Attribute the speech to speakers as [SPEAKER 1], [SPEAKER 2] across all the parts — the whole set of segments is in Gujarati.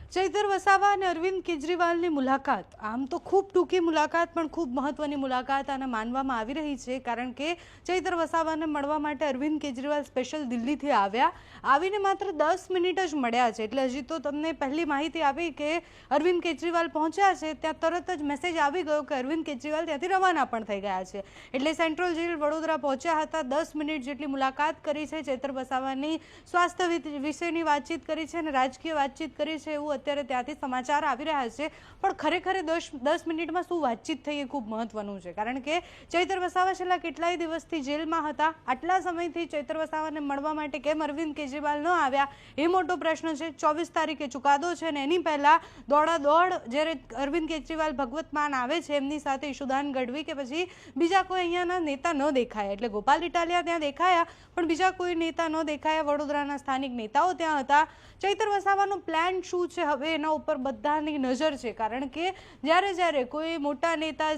[SPEAKER 1] ચૈતર વસાવા અને અરવિંદ કેજરીવાલની મુલાકાત આમ તો ખૂબ ટૂંકી મુલાકાત પણ ખૂબ મહત્વની મુલાકાત આને માનવામાં આવી રહી છે, કારણ કે ચૈતર વસાવાને મળવા માટે અરવિંદ કેજરીવાલ સ્પેશિયલ દિલ્હીથી આવીને માત્ર 10 મિનિટ જ મળ્યા છે. એટલે હજી તો તમને પહેલી માહિતી આપી કે અરવિંદ કેજરીવાલ પહોંચ્યા છે, ત્યાં તરત જ મેસેજ આવી ગયો કે અરવિંદ કેજરીવાલ ત્યાંથી રવાના પણ થઈ ગયા છે. એટલે સેન્ટ્રલ જેલ વડોદરા પહોંચ્યા હતા, 10 મિનિટ જેટલી મુલાકાત કરી છે, ચૈતર વસાવાની સ્વાસ્થ્ય વિશેની વાતચીત કરી છે અને રાજકીય વાતચીત કરી છે એવું અત્યારે ત્યાંથી સમાચાર આવી રહ્યા છે. પણ ખરેખર 10 મિનિટમાં શું વાતચીત થઈ એ ખૂબ મહત્વનું છે, કારણ કે ચૈતર વસાવા છેલ્લા કેટલાય દિવસથી જેલમાં હતા. આટલા સમયથી ચૈતર વસાવાને મળવા માટે કેમ અરવિંદ કેજરીવાલ ન આવ્યા એ મોટો પ્રશ્ન છે. 24 તારીખે ચુકાદો છે અને એની પહેલા દોડાદોડ જ્યારે અરવિંદ કેજરીવાલ ભગવત માન આવે છે એમની સાથે ઈશુદાન ગઢવી કે પછી બીજા કોઈ અહીંયાના નેતા ન દેખાયા. એટલે ગોપાલ ઇટાલિયા ત્યાં દેખાયા પણ બીજા કોઈ નેતા ન દેખાયા. વડોદરાના સ્થાનિક નેતાઓ ત્યાં હતા. ચૈતર વસાવાનો પ્લાન શું છે હવે એના ઉપર બધાની નજર છે, કારણ કે જ્યારે કોઈ મોટા નેતા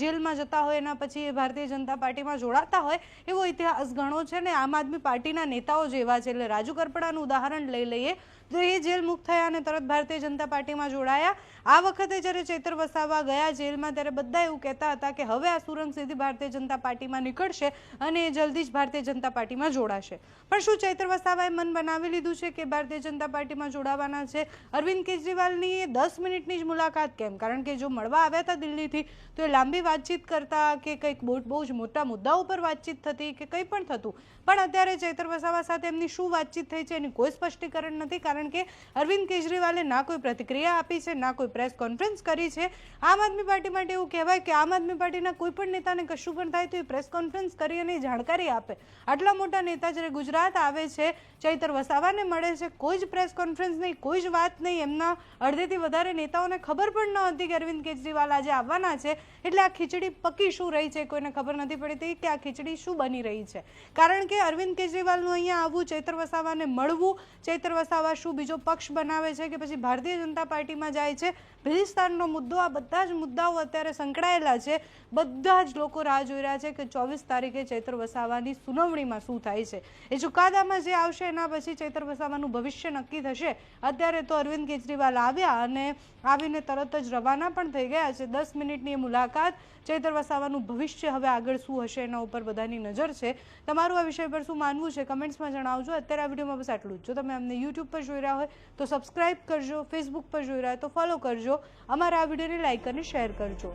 [SPEAKER 1] જેલમાં જતા હોય એના પછી એ ભારતીય જનતા પાર્ટીમાં જોડાતા હોય એવો ઇતિહાસ ઘણો છે ને આમ આદમી પાર્ટીના નેતાઓ જેવા છે. એટલે રાજુ કરપડાનું ઉદાહરણ લઈ લઈએ તો એ જેલ મુક્ત થયા અને તરત ભારતીય જનતા પાર્ટીમાં જોડાયા. આ વખતે જ્યારે ચૈતર વસાવા ગયા જેલમાં ત્યારે બધા એવું કહેતા હતા કે હવે આ સુરંગ સીધી ભારતીય જનતા પાર્ટીમાં નીકળશે અને જલ્દી જ ભારતીય જનતા પાર્ટીમાં જોડાશે. પણ શું ચૈતર વસાવાએ મન બનાવી લીધું છે કે ભારતીય જનતા પાર્ટીમાં જોડાવાના છે? અરવિંદ કેજરીવાલની 10 મિનિટની જ મુલાકાત કેમ? કારણ કે જો મળવા આવ્યા હતા દિલ્હીથી તો એ લાંબી વાતચીત કરતા કે કંઈક બહુ જ મોટા મુદ્દા ઉપર વાતચીત થતી કે કંઈ પણ થતું. પણ અત્યારે ચૈતર વસાવા સાથે એમની શું વાતચીત થઈ છે એની કોઈ સ્પષ્ટીકરણ નથી, કારણ કે અરવિંદ કેજરીવાલે ના કોઈ પ્રતિક્રિયા આપી છે ના કોઈ પ્રેસ કોન્ફરન્સ કરી છે. આમ આદમી પાર્ટી માટે એવું કહેવાય કે આમ આદમી પાર્ટીના કોઈ પણ નેતાને કશું પણ થાય તો એ પ્રેસ કોન્ફરન્સ કરી અને જાણકારી આપે. આટલા મોટા નેતા જ્યારે ગુજરાત આવે છે, ચૈતર વસાવાને મળે છે, કોઈ જ પ્રેસ કોન્ફરન્સ નહીં, કોઈ જ વાત નહીં. એમના અડધેથી વધારે નેતાઓને ખબર પણ ન હતી કે અરવિંદ કેજરીવાલ આજે આવવાના છે. એટલે આ ખીચડી પકી શું રહી છે કોઈને ખબર નથી પડતી કે આ ખીચડી શું બની રહી છે, કારણ કે અરવિંદ કેજરીવાલનું અહીંયા આવવું, ચૈતર વસાવાને મળવું, ચૈતર વસાવા શું બીજો પક્ષ બનાવે છે કે પછી ભારતીય જનતા પાર્ટીમાં જાય છે, ભિલિસ્તાનનો મુદ્દો, આ બધા જ મુદ્દાઓ અત્યારે સંકળાયેલા છે. બધા જ લોકો રાહ જોઈ રહ્યા છે કે 24 તારીખે ચૈતર વસાવાની સુનાવણીમાં શું થાય છે. એ ચુકાદામાં જે આવશે એના પછી ચૈતર વસાવાનું ભવિષ્ય નક્કી થશે. અત્યારે તો અરવિંદ કેજરીવાલ આવ્યા અને આવીને તરત જ રવાના પણ થઈ ગયા છે. 10 મિનિટની એ મુલાકાત, ચૈતર વસાવાનું ભવિષ્ય હવે આગળ શું હશે એના ઉપર બધાની નજર છે. તમારું આ વિષય પર શું માનવું છે કમેન્ટ્સમાં જણાવજો. અત્યારે આ વિડીયોમાં બસ આટલું જ. જો તમે અમને યુટ્યુબ પર જોઈ રહ્યા હોય તો સબસ્ક્રાઇબ કરજો, ફેસબુક પર જોઈ રહ્યા હોય તો ફોલો કરજો, અમારા આ વિડીયોને લાઇક અને શેર કરજો.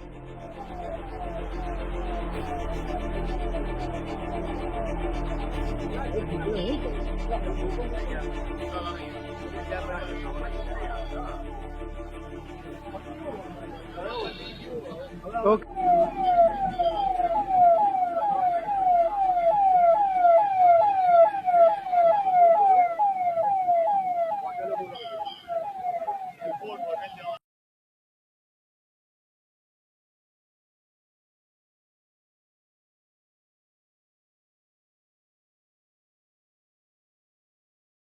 [SPEAKER 2] Okay.